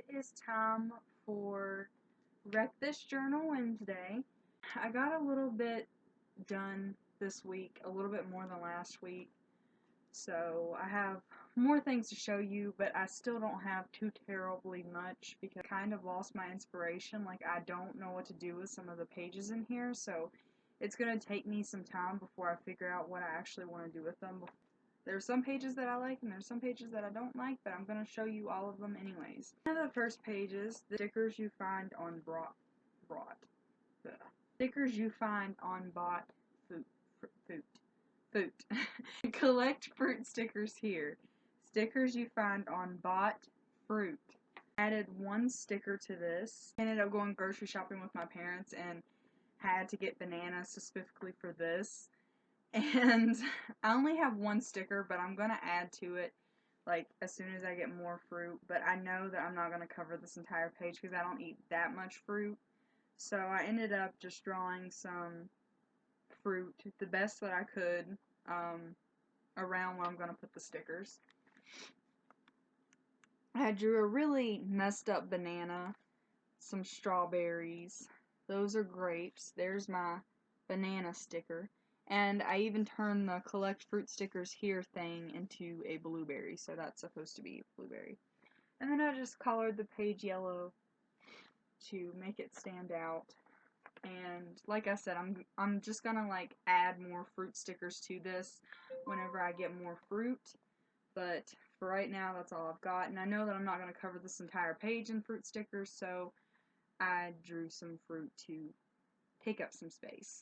it is time for Wreck This Journal Wednesday. I got a little bit done this week, a little bit more than last week, so I have more things to show you, but I still don't have too terribly much because I kind of lost my inspiration. Like, I don't know what to do with some of the pages in here, so it's going to take me some time before I figure out what I actually want to do with them. There's some pages that I like and there's some pages that I don't like, but I'm going to show you all of them anyways. One of the first pages, the stickers you find on stickers you find on bought food. Collect fruit stickers here. Stickers you find on bought fruit. Added one sticker to this. Ended up going grocery shopping with my parents and had to get bananas specifically for this. And I only have one sticker, but I'm going to add to it like as soon as I get more fruit. But I know that I'm not going to cover this entire page because I don't eat that much fruit. So I ended up just drawing some fruit, the best that I could, around where I'm going to put the stickers. I drew a really messed up banana, some strawberries. Those are grapes. There's my banana sticker. And I even turned the collect fruit stickers here thing into a blueberry, so that's supposed to be a blueberry. And then I just colored the page yellow to make it stand out. And like I said, I'm just gonna like add more fruit stickers to this whenever I get more fruit. But for right now, that's all I've got. And I know that I'm not gonna cover this entire page in fruit stickers, so I drew some fruit to take up some space.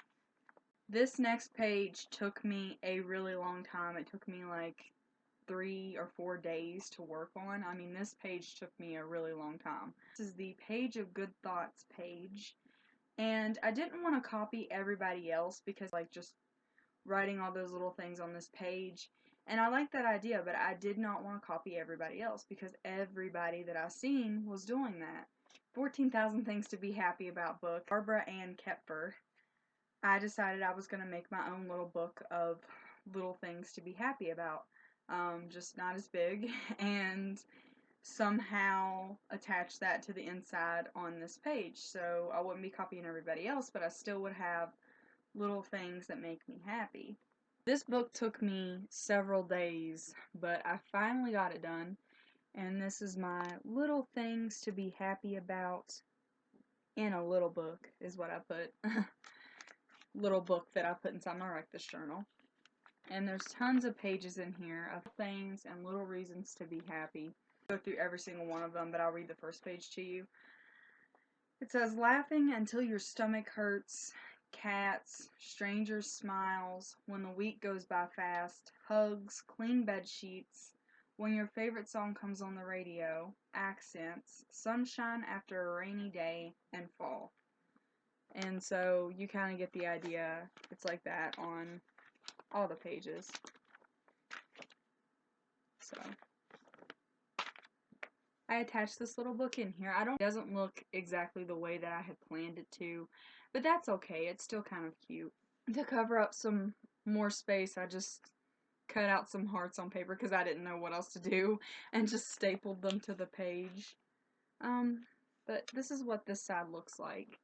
This next page took me a really long time. It took me like 3 or 4 days to work on. I mean, this page took me a really long time. This is the Page of Good Thoughts page. And I didn't want to copy everybody else because like just writing all those little things on this page. And I like that idea, but I did not want to copy everybody else because everybody that I seen was doing that. 14,000 Things to Be Happy About book, Barbara Ann Kepfer. I decided I was going to make my own little book of little things to be happy about. Just not as big, and somehow attach that to the inside on this page. So I wouldn't be copying everybody else, but I still would have little things that make me happy. This book took me several days, but I finally got it done. And this is my little things to be happy about in a little book, is what I put. Little book that I put inside my Wreck This journal. And there's tons of pages in here of things and little reasons to be happy. I'll go through every single one of them, but I'll read the first page to you. It says, laughing until your stomach hurts, cats, strangers' smiles, when the week goes by fast, hugs, clean bed sheets, when your favorite song comes on the radio, accents, sunshine after a rainy day, and fall. And so you kind of get the idea. It's like that on all the pages. So I attached this little book in here. It doesn't look exactly the way that I had planned it to, but that's okay. It's still kind of cute. To cover up some more space, I just cut out some hearts on paper because I didn't know what else to do and just stapled them to the page. But this is what this side looks like.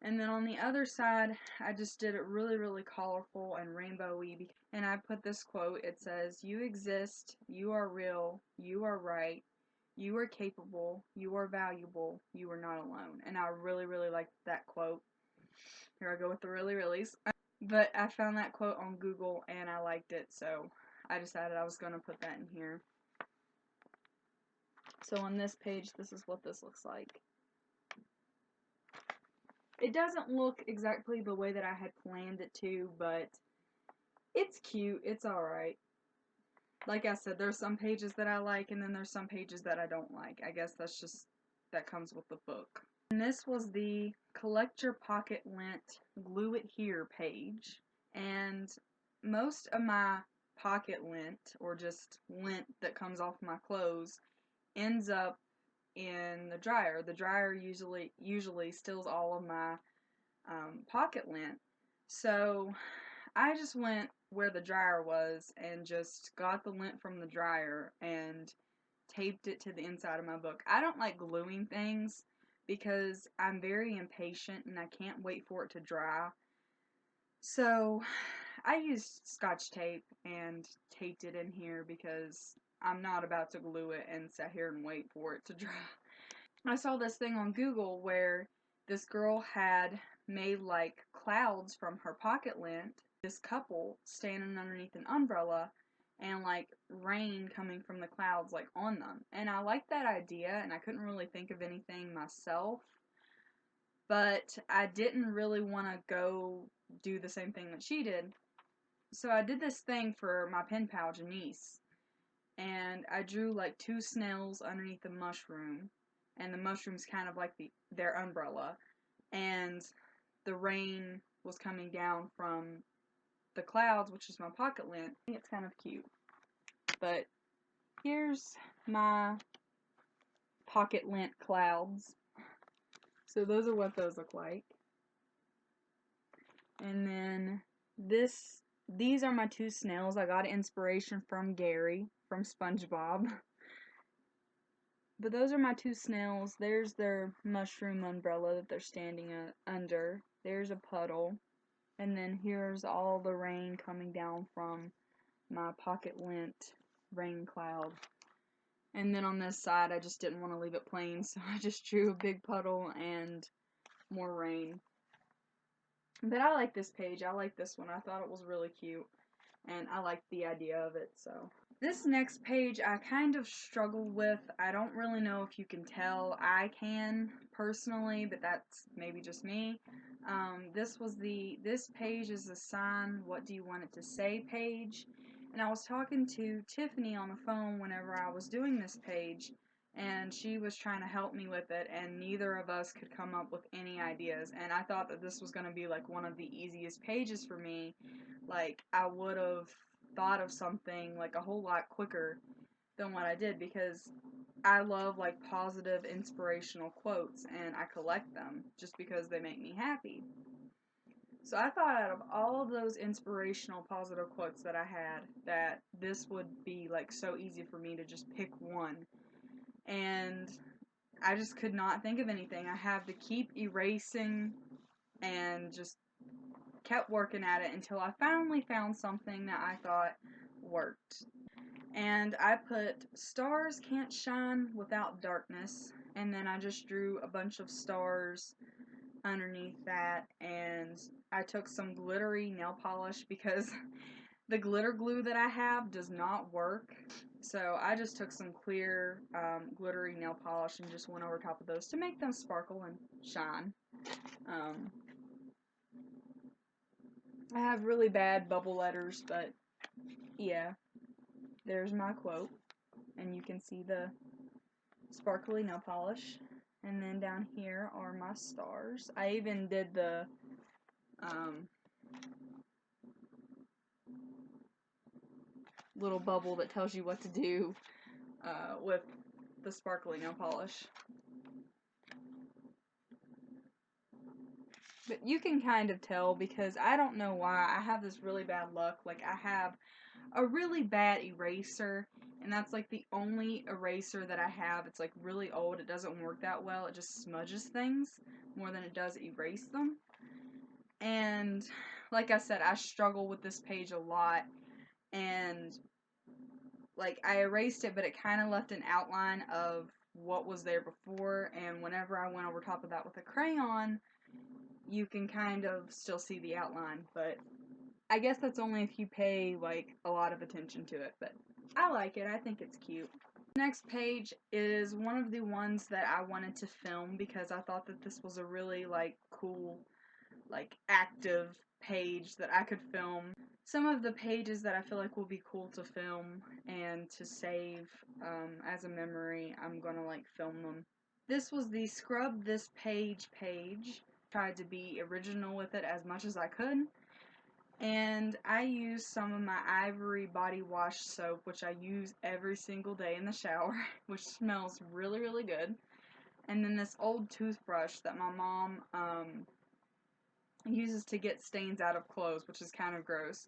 And then on the other side, I just did it really, really colorful and rainbowy. And I put this quote. It says, you exist, you are real, you are right, you are capable, you are valuable, you are not alone. And I really, really liked that quote. Here I go with the really, reallys. But I found that quote on Google and I liked it, so I decided I was going to put that in here. So on this page, this is what this looks like. It doesn't look exactly the way that I had planned it to, but it's cute. It's alright. Like I said, there's some pages that I like, and then there's some pages that I don't like. I guess that comes with the book. And this was the Collect Your Pocket Lint Glue It Here page. And most of my pocket lint, or just lint that comes off my clothes, ends up in the dryer. The dryer usually steals all of my pocket lint. So I just went where the dryer was and just got the lint from the dryer and taped it to the inside of my book. I don't like gluing things because I'm very impatient and I can't wait for it to dry. So I used Scotch tape and taped it in here because I'm not about to glue it and sit here and wait for it to dry. I saw this thing on Google where this girl had made like clouds from her pocket lint. This couple standing underneath an umbrella and like rain coming from the clouds like on them. And I liked that idea and I couldn't really think of anything myself. But I didn't really want to go do the same thing that she did. So I did this thing for my pen pal Janice. And I drew like 2 snails underneath a mushroom. And the mushroom's kind of like their umbrella. And the rain was coming down from the clouds, which is my pocket lint. I think it's kind of cute. But here's my pocket lint clouds. So those are what those look like. And then these are my 2 snails. I got inspiration from Gary from SpongeBob. But those are my 2 snails. There's their mushroom umbrella that they're standing under. There's a puddle. And then here's all the rain coming down from my pocket lint rain cloud. And then on this side, I just didn't want to leave it plain, so I just drew a big puddle and more rain. But I like this page. I like this one. I thought it was really cute. And I liked the idea of it, so. This next page I kind of struggle with. I don't really know if you can tell. I can, personally, but that's maybe just me. This page is a sign, what do you want it to say page. And I was talking to Tiffany on the phone whenever I was doing this page, and she was trying to help me with it, and neither of us could come up with any ideas. And I thought that this was going to be like one of the easiest pages for me. Like, I would have thought of something like a whole lot quicker than what I did, because I love like positive inspirational quotes and I collect them just because they make me happy. So I thought out of all of those inspirational positive quotes that I had, that this would be like so easy for me to just pick one. And I just could not think of anything. I have to keep erasing and just kept working at it until I finally found something that I thought worked. And I put stars can't shine without darkness, and then I just drew a bunch of stars underneath that, and I took some glittery nail polish because the glitter glue that I have does not work. So I just took some clear glittery nail polish and just went over top of those to make them sparkle and shine. I have really bad bubble letters, but yeah, there's my quote. And you can see the sparkly nail polish. And then down here are my stars. I even did the little bubble that tells you what to do with the sparkly nail polish. But you can kind of tell because I don't know why. I have this really bad luck. Like, I have a really bad eraser, and that's like the only eraser that I have. It's like really old. It doesn't work that well. It just smudges things more than it does erase them. And like I said, I struggle with this page a lot, and like I erased it, but it kind of left an outline of what was there before, and whenever I went over top of that with a crayon, you can kind of still see the outline, but I guess that's only if you pay like a lot of attention to it, but I like it. I think it's cute. Next page is one of the ones that I wanted to film because I thought that this was a really like cool, like active page that I could film. Some of the pages that I feel like will be cool to film and to save as a memory, I'm gonna like film them. This was the Scrub This Page page. Tried to be original with it as much as I could. And I used some of my Ivory body wash soap, which I use every single day in the shower, which smells really, really good. And then this old toothbrush that my mom uses to get stains out of clothes, which is kind of gross.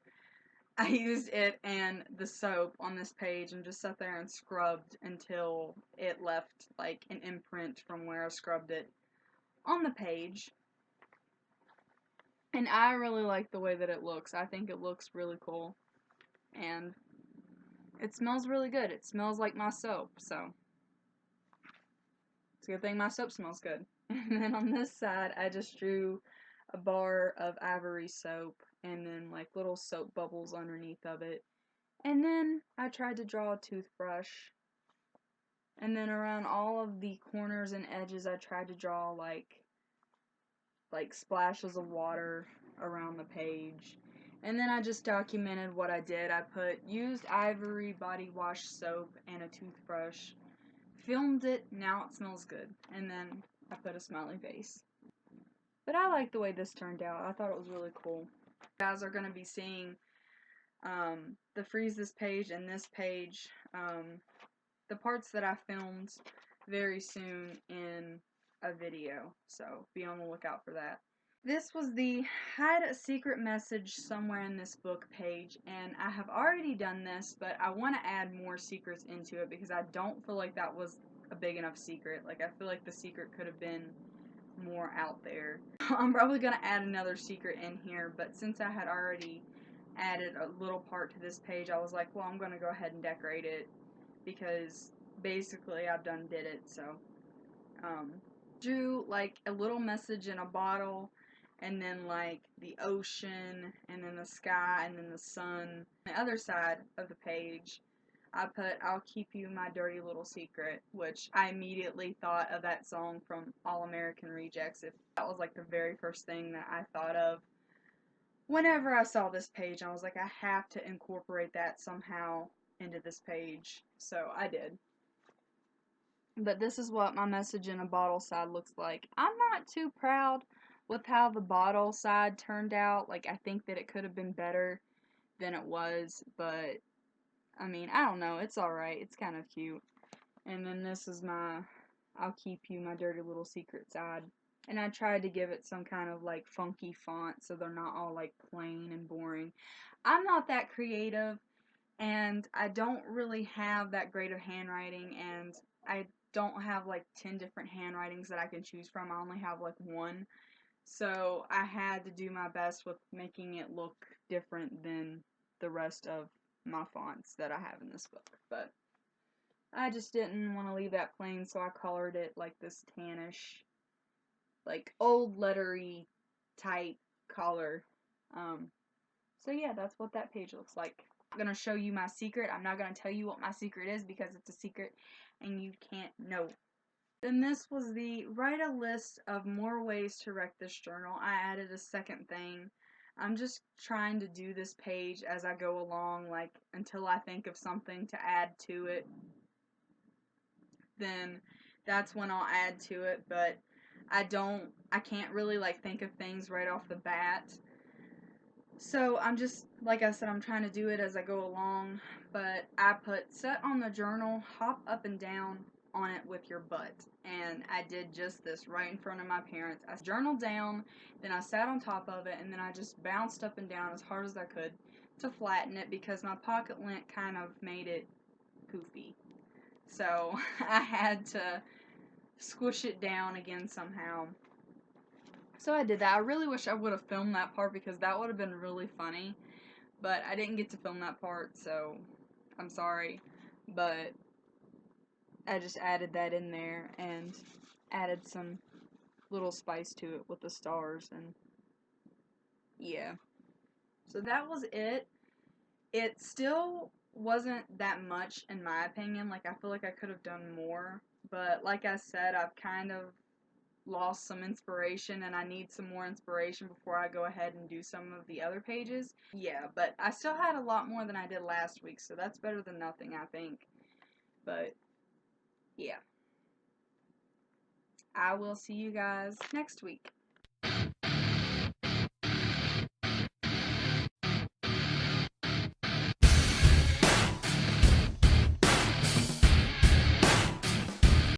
I used it and the soap on this page and just sat there and scrubbed until it left like an imprint from where I scrubbed it on the page. And I really like the way that it looks. I think it looks really cool. And it smells really good. It smells like my soap, so it's a good thing my soap smells good. And then on this side, I just drew a bar of Ivory soap and then like little soap bubbles underneath of it. And then I tried to draw a toothbrush. And then around all of the corners and edges, I tried to draw like splashes of water around the page. And then I just documented what I did. I put used Ivory body wash soap and a toothbrush. Filmed it, now it smells good. And then I put a smiley face. But I like the way this turned out. I thought it was really cool. You guys are going to be seeing the Freeze This page and this page, the parts that I filmed very soon in a video. So be on the lookout for that. This was the hide a secret message somewhere in this book page, and I have already done this, but I want to add more secrets into it because I don't feel like that was a big enough secret. Like, I feel like the secret could have been more out there. I'm probably going to add another secret in here, but since I had already added a little part to this page, I was like, well, I'm going to go ahead and decorate it because basically I've done did it. So drew like a little message in a bottle, and then like the ocean, and then the sky, and then the sun. On the other side of the page, I put I'll keep you my dirty little secret, which I immediately thought of that song from All American Rejects. That was like the very first thing that I thought of whenever I saw this page. I was like, I have to incorporate that somehow into this page. So I did. But this is what my message in a bottle side looks like. I'm not too proud with how the bottle side turned out. Like, I think that it could have been better than it was, but I mean, I don't know. It's alright. It's kind of cute. And then this is my I'll keep you my dirty little secret side. And I tried to give it some kind of like funky font so they're not all like plain and boring. I'm not that creative, and I don't really have that great of handwriting, and I don't have like 10 different handwritings that I can choose from. I only have like one. So I had to do my best with making it look different than the rest of my fonts that I have in this book. But I just didn't want to leave that plain, so I colored it like this tannish, like old lettery type color. So yeah, that's what that page looks like. I'm going to show you my secret. I'm not going to tell you what my secret is because it's a secret and you can't know. Then this was the write a list of more ways to wreck this journal. I added a second thing. I'm just trying to do this page as I go along, like until I think of something to add to it. Then that's when I'll add to it, but I can't really like think of things right off the bat. So I'm just, like I said, I'm trying to do it as I go along, but I put set on the journal, hop up and down on it with your butt. And I did just this right in front of my parents. I journaled down, then I sat on top of it, and then I just bounced up and down as hard as I could to flatten it because my pocket lint kind of made it poofy. So I had to squish it down again somehow. So I did that. I really wish I would have filmed that part because that would have been really funny. But I didn't get to film that part, so I'm sorry. But I just added that in there and added some little spice to it with the stars, and yeah. So that was it. It still wasn't that much in my opinion. Like, I feel like I could have done more. But like I said, I've kind of lost some inspiration, and I need some more inspiration before I go ahead and do some of the other pages. Yeah, but I still had a lot more than I did last week, so that's better than nothing, I think. But yeah, I will see you guys next week.